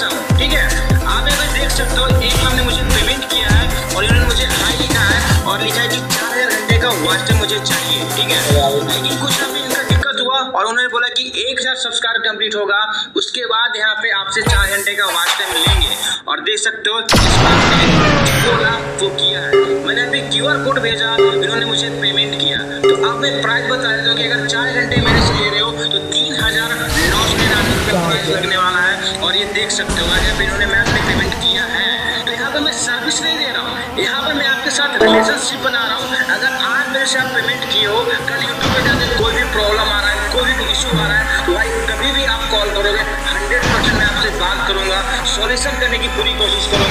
कैसा हूँ, ठीक है। आप यहाँ पे देख सकते हो, एक बार ने मुझे पेमेंट किया है और इन्होंने मुझे हाई लिखा है और लिखा है कि 4000 घंटे का वॉच टाइम मुझे चाहिए, ठीक है। लेकिन कुछ ना इनका दिक्कत हुआ और उन्होंने बोला कि 1000 सब्सक्राइब कंप्लीट होगा, उसके बाद यहाँ पे आपसे 4 घंटे का वॉच टाइम लेंगे। और देख सकते हो इस बार बोला वो किया है, मैंने अभी QR कोड भेजा, इन्होंने मुझे पेमेंट किया। तो अब मैं प्राइस बता देता हूँ कि अगर 4 घंटे मेरे से ले रहे हो तो 3999 रुपये प्राइस लगने वाला है। और ये देख सकते हो यहाँ पे इन्होंने मैच में पेमेंट किया है। तो यहाँ पे मैं सर्विस नहीं दे रहा हूँ, यहाँ पे मैं आपके साथ रिलेशनशिप बना रहा हूँ। अगर आज मेरे से आप पेमेंट किए हो, कल यूट्यूब पे जाके कोई भी प्रॉब्लम आ रहा है, कोई भी इशू आ रहा है, तो भाई कभी भी आप कॉल करोगे 100% मैं आपसे बात करूंगा, सॉल्यूशन करने की पूरी कोशिश करूंगा।